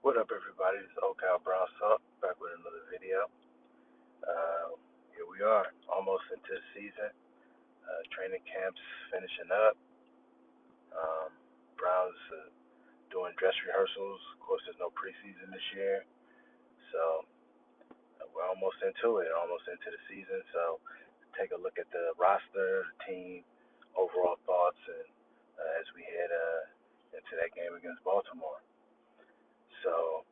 What up, everybody? It's Brownies back with another video. Here we are, almost into the season. Training camps finishing up. Um, Browns doing dress rehearsals. Of course, there's no preseason this year, so we're almost into it, almost into the season. So take a look at the roster, the team, overall thoughts, and as we head into that game against Baltimore. So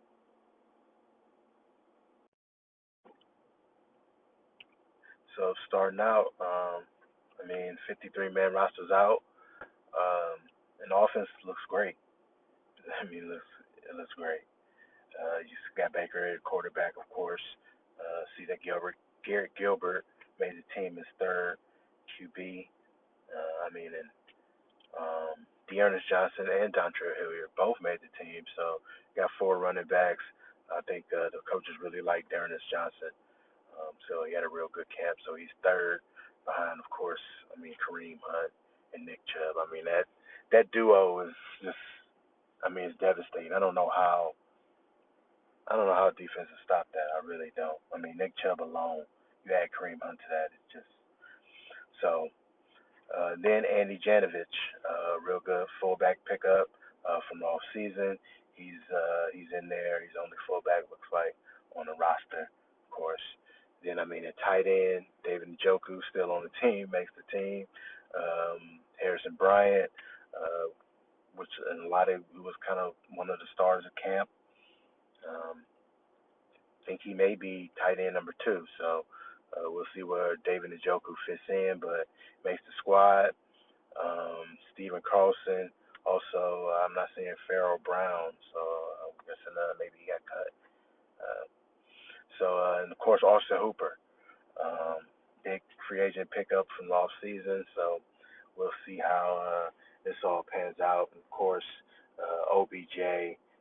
starting out, 53-man roster's out, and the offense looks great. It looks great. You got Baker at quarterback, of course. See that Garrett Gilbert made the team as third QB. And Dearness Johnson and Dontre Hilliard both made the team. So got four running backs. I think the coaches really like Dearness Johnson. So he had a real good camp. So he's third behind, of course, Kareem Hunt and Nick Chubb. That duo is just, it's devastating. I don't know how defenses stop that. I really don't. Nick Chubb alone, you add Kareem Hunt to that, it's just so. Then Andy Janovich, real good fullback pickup from the off season. He's in there. He's only fullback, looks like, on the roster, of course. Then at tight end, David Njoku still on the team, makes the team. Harrison Bryant, which in a lot of he was kind of one of the stars of camp. Think he may be tight end number two. So we'll see where David Njoku fits in, but makes the squad. Stephen Carlson, also, I'm not seeing Farrell Brown, so I'm guessing maybe he got cut. Uh, and of course, Austin Hooper, big free agent pickup from the off season, so we'll see how this all pans out. And of course, OBJ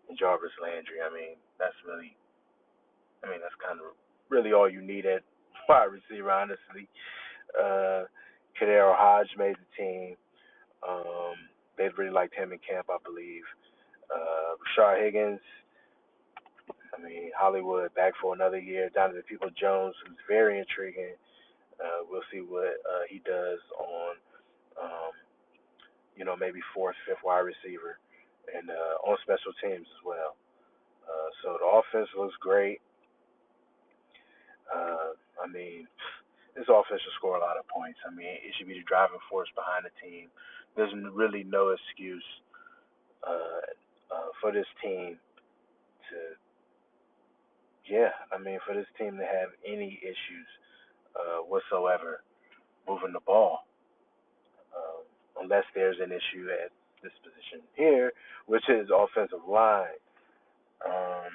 and Jarvis Landry. That's kind of really all you need at wide receiver, honestly. Uh, Kadero Hodge made the team. They really liked him in camp, I believe. Rashard Higgins, Hollywood back for another year. Donovan People-Jones, who's very intriguing. We'll see what he does on, maybe fourth, fifth wide receiver, and on special teams as well. So the offense looks great. Uh, I mean, this offense should score a lot of points. It should be the driving force behind the team. There's really no excuse uh, for this team to, for this team to have any issues whatsoever moving the ball, unless there's an issue at this position here, which is offensive line. Um,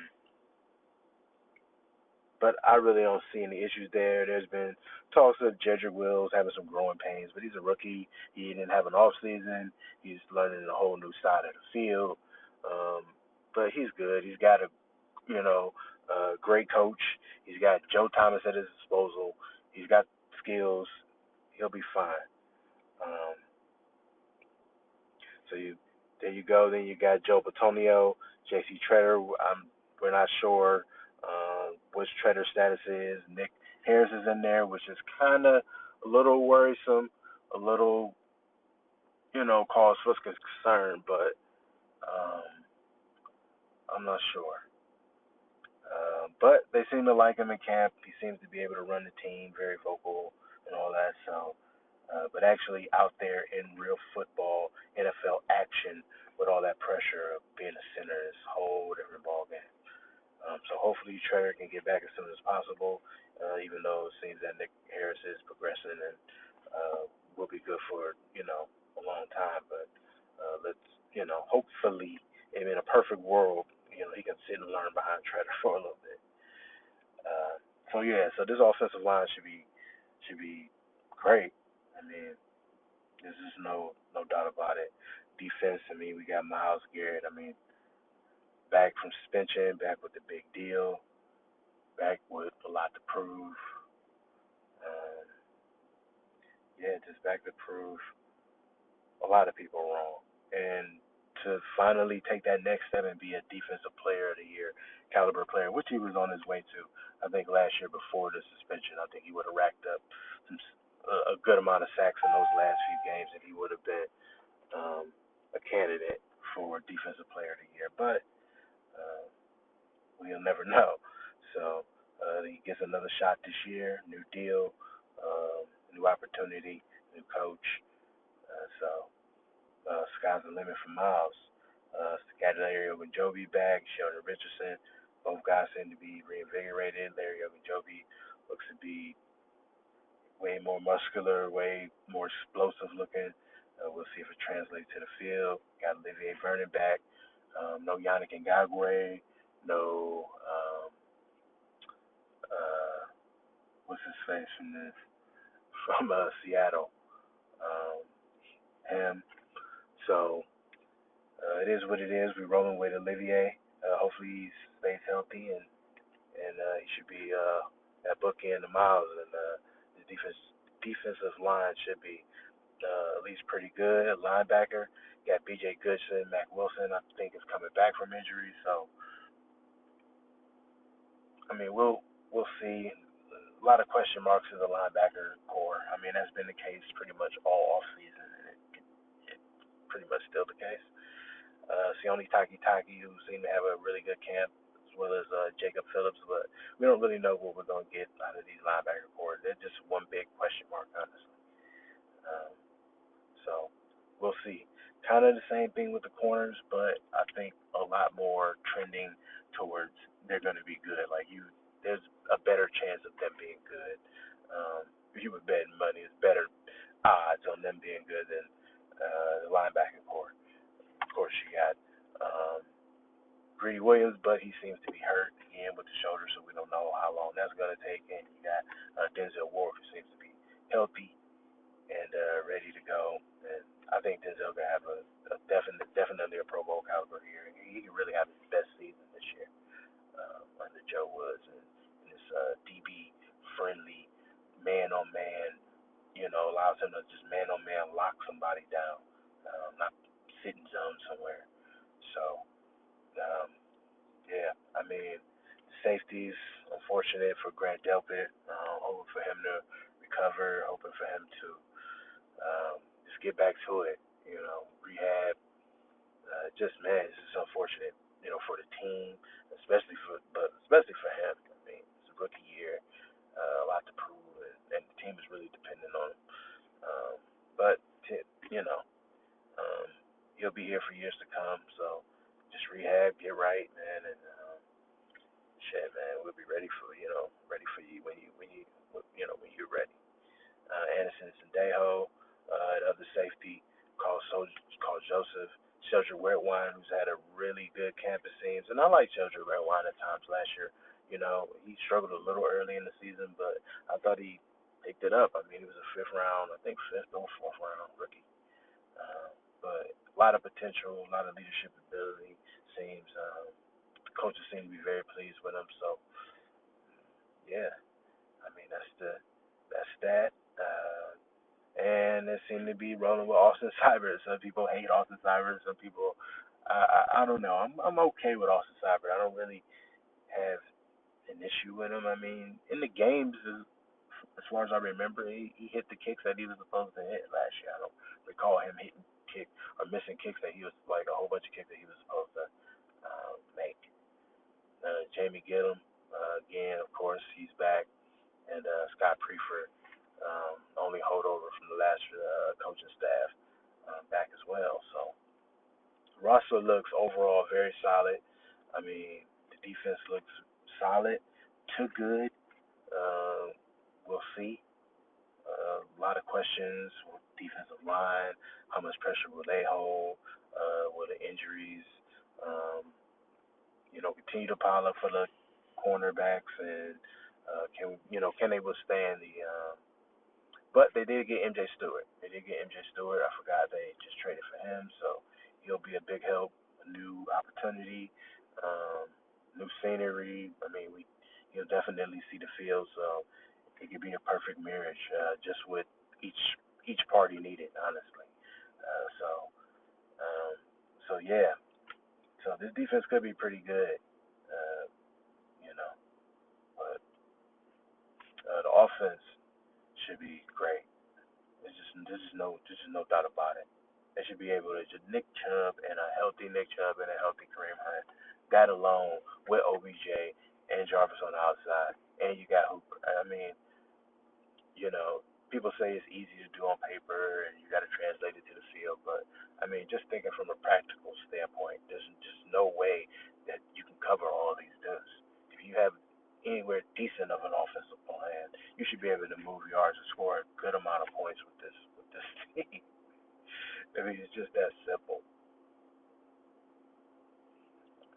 but I really don't see any issues there. There's been talks of Jedrick Wills having some growing pains, but he's a rookie. He didn't have an off season. He's learning a whole new side of the field. Um, but he's good. He's got a great coach. He's got Joe Thomas at his disposal. He's got skills. He'll be fine. Um, so there you go. Then you got Joe Batonio, J.C. Treader. We're not sure what Treader's status is. Nick Harris is in there, which is kind of a little worrisome, a little, cause for concern, but um, I'm not sure. But they seem to like him in camp. He seems to be able to run the team, very vocal and all that. So, but actually out there in real football, NFL action with all that pressure of being a center is a whole different ball game. So hopefully Treader can get back as soon as possible, even though it seems that Nick Harris is progressing and will be good for a long time. But let's hopefully, in a perfect world, he can sit and learn behind Treader for a little bit. So this offensive line should be great. There's just no doubt about it. Defense, we got Myles Garrett. Back from suspension, back with the big deal, back with a lot to prove. Um, just back to prove a lot of people wrong. And to to finally take that next step and be a defensive player of the year caliber player, which he was on his way to. I think last year before the suspension, I think he would have racked up some, a good amount of sacks in those last few games, and he would have been um, a candidate for defensive player of the year. But uh, we'll never know. So he gets another shot this year, new deal, new opportunity, new coach. Sky's the limit for Miles. Scattered Ogunjobi back, Sheldon Richardson. Both guys seem to be reinvigorated. Larry Ogunjobi looks to be way more muscular, way more explosive looking. We'll see if it translates to the field. Got Olivier Vernon back. No Yannick Ngagwe. No, uh, what's his face from Seattle? Um, him. So it is what it is. We're rolling with Olivier. Hopefully he stays healthy and he should be that bookend of Miles and the defensive line should be at least pretty good. A linebacker, got B.J. Goodson, Mac Wilson. I think is coming back from injury. So I mean we'll see. A lot of question marks in the linebacker core. I mean that's been the case pretty much all off season, and it's pretty much still the case. Sione Takitaki, who seemed to have a really good camp, as well as Jacob Phillips, but we don't really know what we're going to get out of these linebacker core. They're just one big question mark, honestly. Um, so we'll see. Kind of the same thing with the corners, but I think a lot more trending towards they're going to be good. Like there's a better chance of them being good. If you were betting money, it's better odds on them being good than the linebacker core. Of course, you got Greedy Williams, but he seems to be hurt again with the shoulder, so we don't know how long that's going to take. And you got Denzel Ward, who seems to be healthy and ready to go. And I think Denzel gonna have definitely a Pro Bowl caliber year. He can really have his best season this year under Joe Woods and this DB friendly man on man. Allows him to just man on man lock somebody down, not sit in zone somewhere. So um, yeah, I mean, safeties, unfortunate for Grant Delpit. Hoping for him to recover, hoping for him to just get back to it. Rehab. Just man, it's just unfortunate. For the team, especially for him. I mean, it's a rookie year, a lot to prove, and the team is really dependent on him. Um, but you know, um, he'll be here for years to come. So just rehab, get right, man, and shit, man, we'll be ready for you when you're ready. Anderson Sandejo, the other safety called Joseph Shelter Redwine, who's had a really good camp it seems. And I like Shelter Redwine at times last year. He struggled a little early in the season, but I thought he picked it up. I mean, he was a fifth round, I think fifth or fourth round rookie. But a lot of potential, a lot of leadership ability. Seems coaches seem to be very pleased with him. So yeah, I mean that's that. And they seem to be rolling with Austin Cybers. Some people hate Austin Cybers. Some people, I don't know. I'm okay with Austin Cybers. I don't really have an issue with him. I mean, in the games, as far as I remember, he hit the kicks that he was supposed to hit last year. I don't recall him hitting kick or missing kicks that he was like a whole bunch of kicks that he was supposed to make. Jamie Gillum, again, of course, he's back, and Scott Prefer, only holdover from the last coaching staff, back as well. So roster looks overall very solid. I mean, the defense looks solid to good. Uh, we'll see. A lot of questions with defensive line. How much pressure will they hold? Will the injuries, um, continue to pile up for the cornerbacks, and can they withstand the? But they did get MJ Stewart. They did get MJ Stewart. I forgot they just traded for him, so he'll be a big help. A new opportunity, um, new scenery. I mean, he'll definitely see the field, so it could be a perfect marriage, just with each party needed, honestly. Uh, so um, so yeah, so this defense could be pretty good, uh, you know, but the offense should be great. There's just no doubt about it. They should be able to just Nick Chubb and a healthy Nick Chubb and a healthy Kareem Hunt. That alone with OBJ and Jarvis on the outside, and you got Hooper. I mean, people say it's easy to do on paper and you got to translate it to the field, but I mean, just thinking from a practical standpoint, there's just no way that you can cover all these dudes. If you have anywhere decent of an offensive plan, you should be able to move yards and score a good amount of points with this team. I mean, it's just that simple.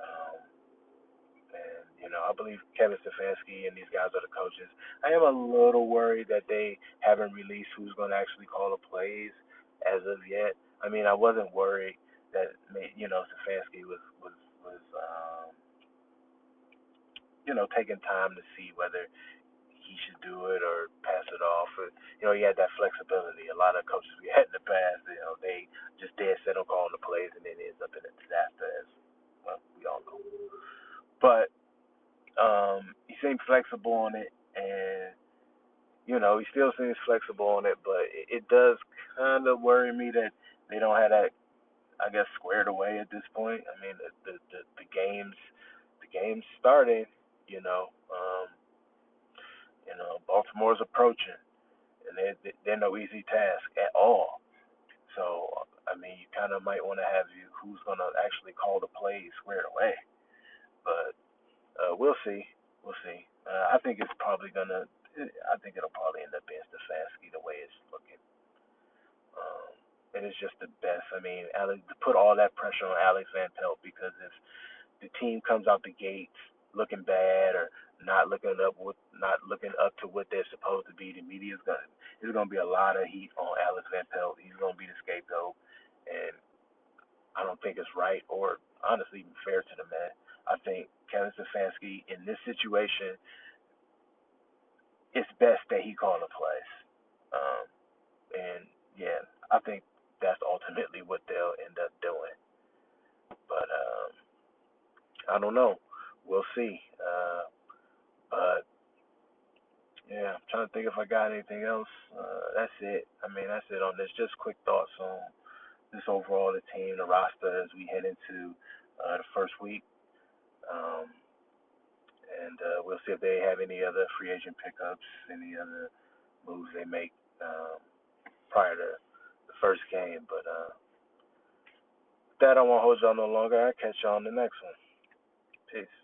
Um, and I believe Kevin Stefanski and these guys are the coaches. I am a little worried that they haven't released who's going to actually call the plays as of yet. I mean, I wasn't worried that Stefanski was taking time to see whether he should do it or pass it off. He had that flexibility. A lot of coaches we had in the past, they just dead set on calling the plays and then it ends up in a disaster, as well we all know. But he seemed flexible on it, and he still seems flexible on it. But it does kind of worry me that they don't have that, I guess, squared away at this point. I mean, the game's starting. You know, um, Baltimore's approaching, and they're no easy task at all. So I mean, you kind of might want to have who's gonna actually call the plays squared away. But we'll see. We'll see. I think it's probably gonna. I think it'll probably end up being Stefanski the way it's looking. Um, and it's just the best. I mean, Alex, to put all that pressure on Alex Van Pelt, because if the team comes out the gates looking bad or not looking up to what they're supposed to be, the media's gonna there's gonna be a lot of heat on Alex Van Pelt. He's gonna be the scapegoat, and I don't think it's right or honestly even fair to the man. I think Kevin Stefanski in this situation, it's best that he call the plays. Um, and yeah, I think that's ultimately what they'll end up doing. But I don't know. We'll see. But yeah, I'm trying to think if I got anything else. That's it. I mean, that's it on this. Just quick thoughts on this overall, the team, the roster as we head into the first week. Um, and we'll see if they have any other free agent pickups, any other moves they make prior to the first game. But that I won't hold y'all no longer. I'll catch y'all on the next one. Peace.